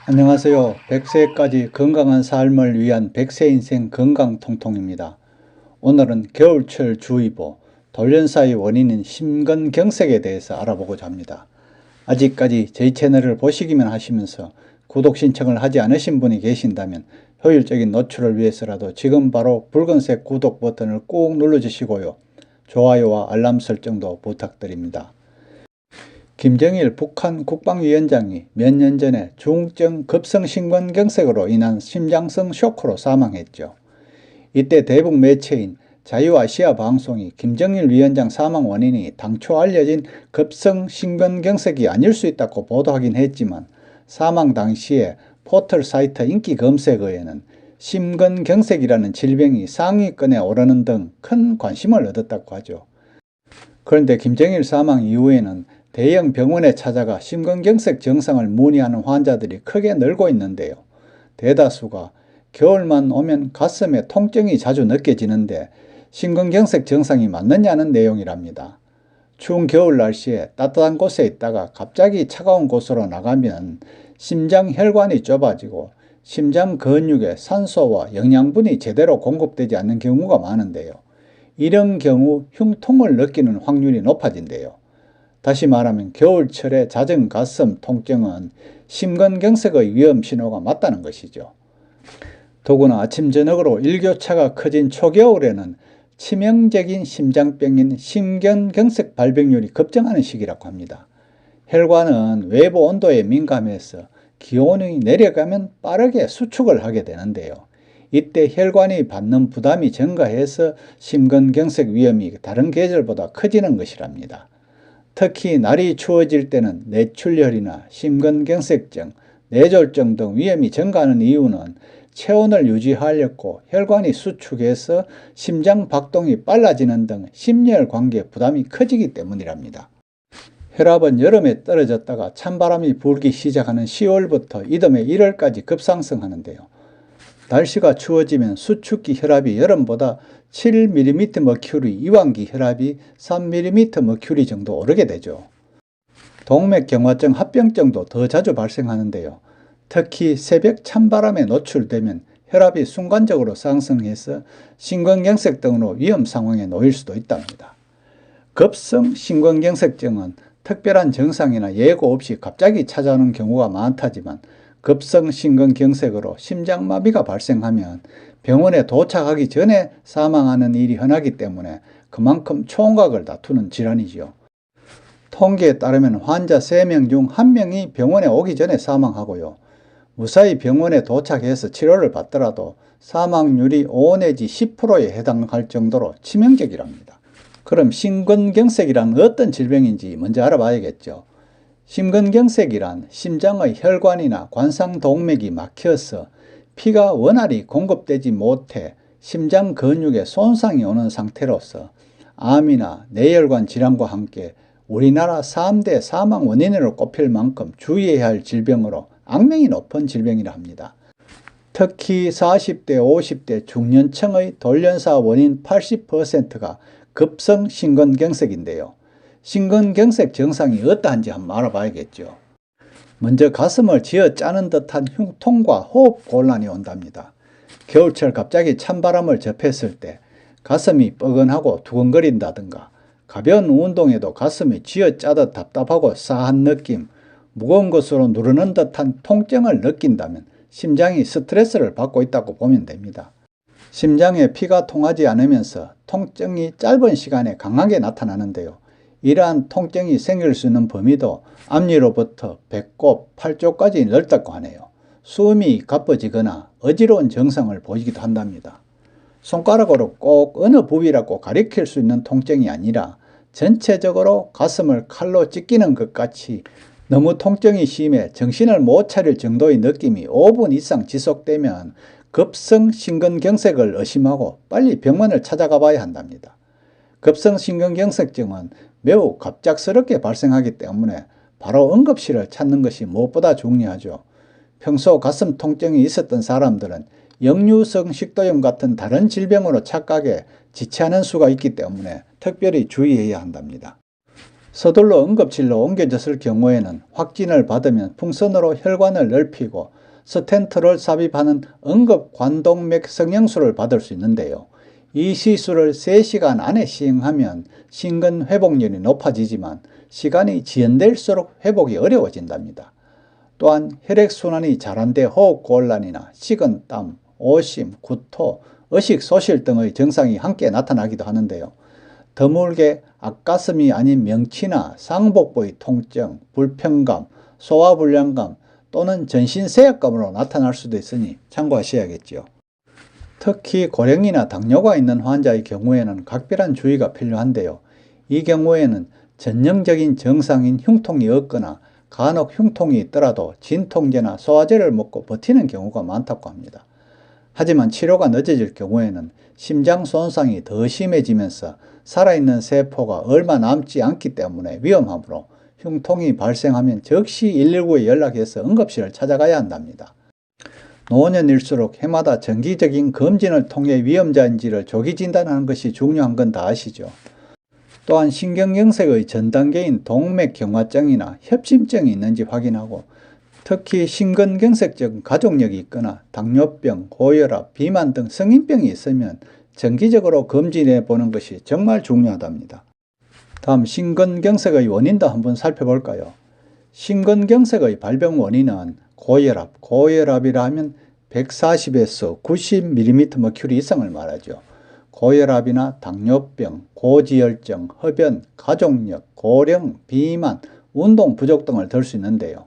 안녕하세요. 100세까지 건강한 삶을 위한 100세 인생 건강통통입니다. 오늘은 겨울철 주의보, 돌연사의 원인인 심근경색에 대해서 알아보고자 합니다. 아직까지 저희 채널을 보시기만 하시면서 구독 신청을 하지 않으신 분이 계신다면 효율적인 노출을 위해서라도 지금 바로 붉은색 구독 버튼을 꾹 눌러주시고요. 좋아요와 알람 설정도 부탁드립니다. 김정일 북한 국방위원장이 몇 년 전에 중증 급성심근경색으로 인한 심장성 쇼크로 사망했죠. 이때 대북 매체인 자유아시아 방송이 김정일 위원장 사망 원인이 당초 알려진 급성심근경색이 아닐 수 있다고 보도하긴 했지만 사망 당시에 포털 사이트 인기 검색어에는 심근경색이라는 질병이 상위권에 오르는 등 큰 관심을 얻었다고 하죠. 그런데 김정일 사망 이후에는 대형 병원에 찾아가 심근경색 증상을 문의하는 환자들이 크게 늘고 있는데요. 대다수가 겨울만 오면 가슴에 통증이 자주 느껴지는데 심근경색 증상이 맞느냐는 내용이랍니다. 추운 겨울 날씨에 따뜻한 곳에 있다가 갑자기 차가운 곳으로 나가면 심장 혈관이 좁아지고 심장 근육에 산소와 영양분이 제대로 공급되지 않는 경우가 많은데요. 이런 경우 흉통을 느끼는 확률이 높아진대요. 다시 말하면 겨울철의 잦은 가슴 통증은 심근경색의 위험 신호가 맞다는 것이죠. 더구나 아침 저녁으로 일교차가 커진 초겨울에는 치명적인 심장병인 심근경색 발병률이 급증하는 시기라고 합니다. 혈관은 외부 온도에 민감해서 기온이 내려가면 빠르게 수축을 하게 되는데요. 이때 혈관이 받는 부담이 증가해서 심근경색 위험이 다른 계절보다 커지는 것이랍니다. 특히 날이 추워질 때는 뇌출혈이나 심근경색증, 뇌졸중 등 위험이 증가하는 이유는 체온을 유지하려고 혈관이 수축해서 심장 박동이 빨라지는 등 심혈 관계 부담이 커지기 때문이랍니다. 혈압은 여름에 떨어졌다가 찬바람이 불기 시작하는 10월부터 이듬해 1월까지 급상승하는데요. 날씨가 추워지면 수축기 혈압이 여름보다 7mmMq, 이완기 혈압이 3mmMq 정도 오르게 되죠. 동맥경화증, 합병증도 더 자주 발생하는데요. 특히 새벽 찬바람에 노출되면 혈압이 순간적으로 상승해서 심근경색 등으로 위험 상황에 놓일 수도 있답니다. 급성 심근경색증은 특별한 증상이나 예고 없이 갑자기 찾아오는 경우가 많다지만 급성 심근경색으로 심장마비가 발생하면 병원에 도착하기 전에 사망하는 일이 흔하기 때문에 그만큼 총각을 다투는 질환이지요. 통계에 따르면 환자 3명 중 1명이 병원에 오기 전에 사망하고요. 무사히 병원에 도착해서 치료를 받더라도 사망률이 5 내지 10%에 해당할 정도로 치명적이랍니다. 그럼 심근경색이란 어떤 질병인지 먼저 알아봐야겠죠. 심근경색이란 심장의 혈관이나 관상동맥이 막혀서 피가 원활히 공급되지 못해 심장 근육에 손상이 오는 상태로서 암이나 뇌혈관 질환과 함께 우리나라 3대 사망 원인으로 꼽힐 만큼 주의해야 할 질병으로 악명이 높은 질병이라 합니다. 특히 40대, 50대 중년층의 돌연사 원인 80%가 급성 심근경색인데요. 심근경색 증상이 어떠한지 한번 알아봐야겠죠. 먼저 가슴을 쥐어짜는 듯한 흉통과 호흡 곤란이 온답니다. 겨울철 갑자기 찬바람을 접했을 때 가슴이 뻐근하고 두근거린다든가 가벼운 운동에도 가슴이 쥐어짜듯 답답하고 싸한 느낌, 무거운 것으로 누르는 듯한 통증을 느낀다면 심장이 스트레스를 받고 있다고 보면 됩니다. 심장에 피가 통하지 않으면서 통증이 짧은 시간에 강하게 나타나는데요. 이러한 통증이 생길 수 있는 범위도 앞니로부터 배꼽, 팔 쪽까지 넓다고 하네요. 숨이 가빠지거나 어지러운 증상을 보이기도 한답니다. 손가락으로 꼭 어느 부위라고 가리킬 수 있는 통증이 아니라 전체적으로 가슴을 칼로 찢기는 것 같이 너무 통증이 심해 정신을 못 차릴 정도의 느낌이 5분 이상 지속되면 급성 심근경색을 의심하고 빨리 병원을 찾아가 봐야 한답니다. 급성 심근경색증은 매우 갑작스럽게 발생하기 때문에 바로 응급실을 찾는 것이 무엇보다 중요하죠. 평소 가슴 통증이 있었던 사람들은 역류성 식도염 같은 다른 질병으로 착각해 지체하는 수가 있기 때문에 특별히 주의해야 한답니다. 서둘러 응급실로 옮겨졌을 경우에는 확진을 받으면 풍선으로 혈관을 넓히고 스텐트를 삽입하는 응급관동맥 성형술을 받을 수 있는데요. 이 시술을 3시간 안에 시행하면 심근 회복률이 높아지지만 시간이 지연될수록 회복이 어려워진답니다. 또한 혈액순환이 잘 안 돼 호흡곤란이나 식은땀, 오심, 구토, 의식 소실 등의 증상이 함께 나타나기도 하는데요. 드물게 앞가슴이 아닌 명치나 상복부의 통증, 불편감, 소화불량감 또는 전신세약감으로 나타날 수도 있으니 참고하셔야겠죠. 특히 고령이나 당뇨가 있는 환자의 경우에는 각별한 주의가 필요한데요. 이 경우에는 전형적인 정상인 흉통이 없거나 간혹 흉통이 있더라도 진통제나 소화제를 먹고 버티는 경우가 많다고 합니다. 하지만 치료가 늦어질 경우에는 심장 손상이 더 심해지면서 살아있는 세포가 얼마 남지 않기 때문에 위험하므로 흉통이 발생하면 즉시 119에 연락해서 응급실을 찾아가야 한답니다. 노년일수록 해마다 정기적인 검진을 통해 위험자인지를 조기 진단하는 것이 중요한 건 다 아시죠? 또한 신경경색의 전 단계인 동맥경화증이나 협심증이 있는지 확인하고 특히 심근경색증 가족력이 있거나 당뇨병, 고혈압, 비만 등 성인병이 있으면 정기적으로 검진해 보는 것이 정말 중요하답니다. 다음 심근경색의 원인도 한번 살펴볼까요? 심근경색의 발병 원인은 고혈압이라 하면 140에서 90mmHg 이상을 말하죠. 고혈압이나 당뇨병, 고지혈증, 흡연, 가족력, 고령, 비만, 운동 부족 등을 들 수 있는데요.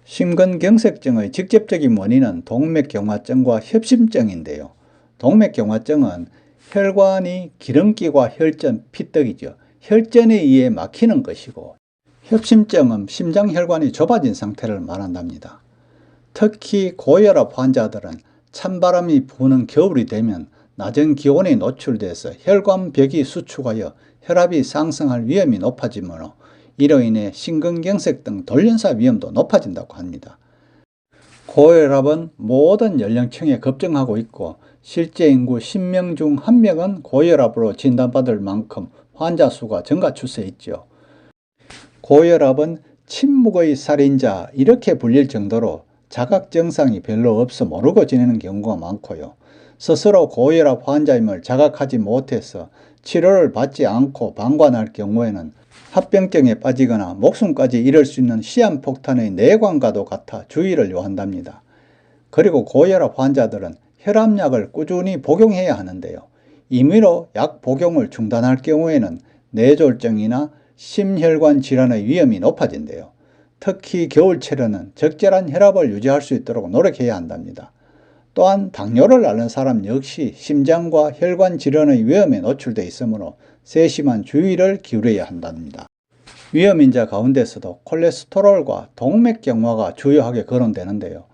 심근경색증의 직접적인 원인은 동맥경화증과 협심증인데요. 동맥경화증은 혈관이 기름기와 혈전, 피떡이죠. 혈전에 의해 막히는 것이고 협심증은 심장혈관이 좁아진 상태를 말한답니다. 특히 고혈압 환자들은 찬바람이 부는 겨울이 되면 낮은 기온에 노출돼서 혈관벽이 수축하여 혈압이 상승할 위험이 높아지므로 이로 인해 심근경색 등 돌연사 위험도 높아진다고 합니다. 고혈압은 모든 연령층에 급증하고 있고 실제 인구 10명 중 1명은 고혈압으로 진단받을 만큼 환자 수가 증가 추세에 있죠. 고혈압은 침묵의 살인자 이렇게 불릴 정도로 자각 증상이 별로 없어 모르고 지내는 경우가 많고요. 스스로 고혈압 환자임을 자각하지 못해서 치료를 받지 않고 방관할 경우에는 합병증에 빠지거나 목숨까지 잃을 수 있는 시한폭탄의 내광과도 같아 주의를 요한답니다. 그리고 고혈압 환자들은 혈압약을 꾸준히 복용해야 하는데요. 임의로 약 복용을 중단할 경우에는 뇌졸중이나 심혈관 질환의 위험이 높아진대요. 특히 겨울철에는 적절한 혈압을 유지할 수 있도록 노력해야 한답니다. 또한 당뇨를 앓는 사람 역시 심장과 혈관 질환의 위험에 노출되어 있으므로 세심한 주의를 기울여야 한답니다. 위험인자 가운데서도 콜레스테롤과 동맥경화가 주요하게 거론되는데요.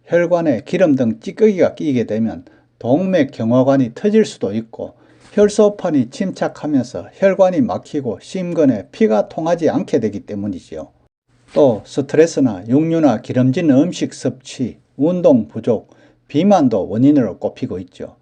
혈관에 기름 등 찌꺼기가 끼게 되면 동맥경화관이 터질 수도 있고 혈소판이 침착하면서 혈관이 막히고 심근에 피가 통하지 않게 되기 때문이지요. 또 스트레스나 육류나 기름진 음식 섭취, 운동 부족, 비만도 원인으로 꼽히고 있죠.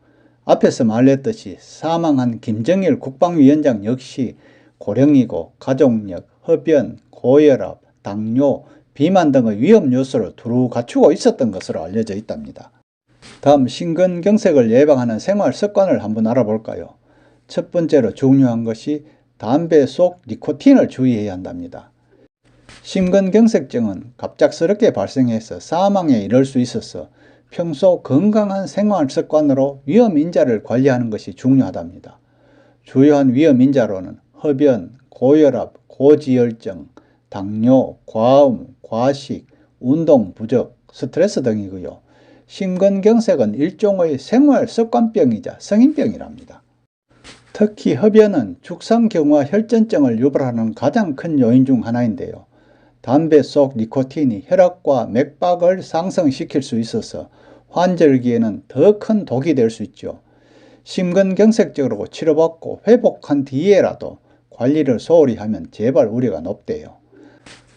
앞에서 말했듯이 사망한 김정일 국방위원장 역시 고령이고 가족력, 흡연, 고혈압, 당뇨, 비만 등의 위험 요소를 두루 갖추고 있었던 것으로 알려져 있답니다. 다음 심근경색을 예방하는 생활 습관을 한번 알아볼까요? 첫 번째로 중요한 것이 담배 속 니코틴을 주의해야 한답니다. 심근경색증은 갑작스럽게 발생해서 사망에 이를 수 있어서 평소 건강한 생활 습관으로 위험인자를 관리하는 것이 중요하답니다. 주요한 위험인자로는 흡연, 고혈압, 고지혈증, 당뇨, 과음, 과식, 운동 부족, 스트레스 등이고요. 심근경색은 일종의 생활습관병이자 성인병이랍니다. 특히 흡연은 죽상경화 혈전증을 유발하는 가장 큰 요인 중 하나인데요. 담배 속 니코틴이 혈압과 맥박을 상승시킬 수 있어서 환절기에는 더 큰 독이 될 수 있죠. 심근경색적으로 치료받고 회복한 뒤에라도 관리를 소홀히 하면 재발 우려가 높대요.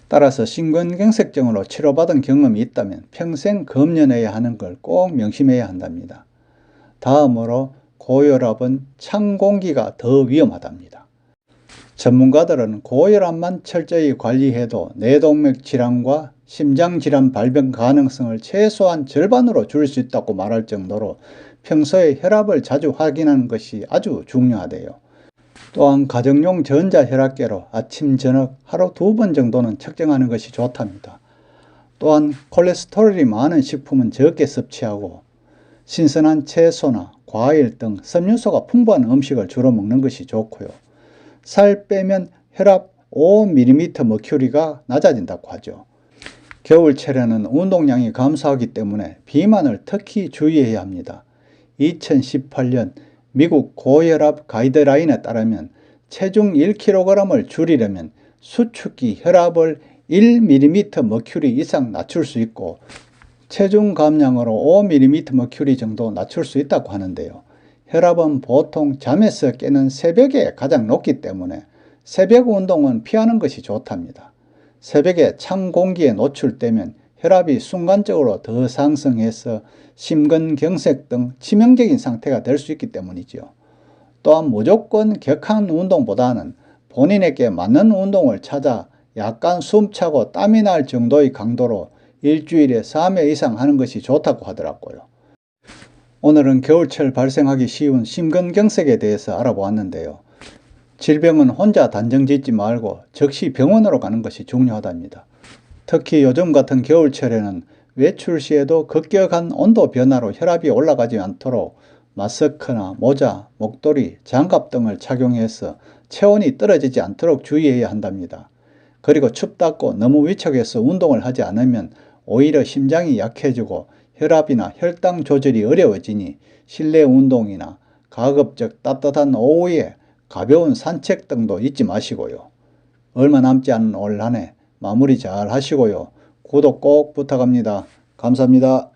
따라서 심근경색증으로 치료받은 경험이 있다면 평생 검연해야 하는 걸 꼭 명심해야 한답니다. 다음으로 고혈압은 찬 공기가 더 위험하답니다. 전문가들은 고혈압만 철저히 관리해도 뇌동맥 질환과 심장질환 발병 가능성을 최소한 절반으로 줄일 수 있다고 말할 정도로 평소에 혈압을 자주 확인하는 것이 아주 중요하대요. 또한 가정용 전자혈압계로 아침, 저녁 하루 2번 정도는 측정하는 것이 좋답니다. 또한 콜레스테롤이 많은 식품은 적게 섭취하고 신선한 채소나 과일 등 섬유소가 풍부한 음식을 주로 먹는 것이 좋고요. 살 빼면 혈압 5mmHg가 낮아진다고 하죠. 겨울철에는 운동량이 감소하기 때문에 비만을 특히 주의해야 합니다. 2018년 미국 고혈압 가이드라인에 따르면 체중 1kg을 줄이려면 수축기 혈압을 1mmHg 이상 낮출 수 있고 체중 감량으로 5mmHg 정도 낮출 수 있다고 하는데요. 혈압은 보통 잠에서 깨는 새벽에 가장 높기 때문에 새벽 운동은 피하는 것이 좋답니다. 새벽에 찬 공기에 노출되면 혈압이 순간적으로 더 상승해서 심근경색 등 치명적인 상태가 될 수 있기 때문이죠. 또한 무조건 격한 운동보다는 본인에게 맞는 운동을 찾아 약간 숨차고 땀이 날 정도의 강도로 일주일에 3회 이상 하는 것이 좋다고 하더라고요. 오늘은 겨울철 발생하기 쉬운 심근경색에 대해서 알아보았는데요. 질병은 혼자 단정짓지 말고 즉시 병원으로 가는 것이 중요하답니다. 특히 요즘 같은 겨울철에는 외출 시에도 급격한 온도 변화로 혈압이 올라가지 않도록 마스크나 모자, 목도리, 장갑 등을 착용해서 체온이 떨어지지 않도록 주의해야 한답니다. 그리고 춥다고 너무 위축해서 운동을 하지 않으면 오히려 심장이 약해지고 혈압이나 혈당 조절이 어려워지니 실내 운동이나 가급적 따뜻한 오후에 가벼운 산책 등도 잊지 마시고요. 얼마 남지 않은 올 한 해 마무리 잘 하시고요. 구독 꼭 부탁합니다. 감사합니다.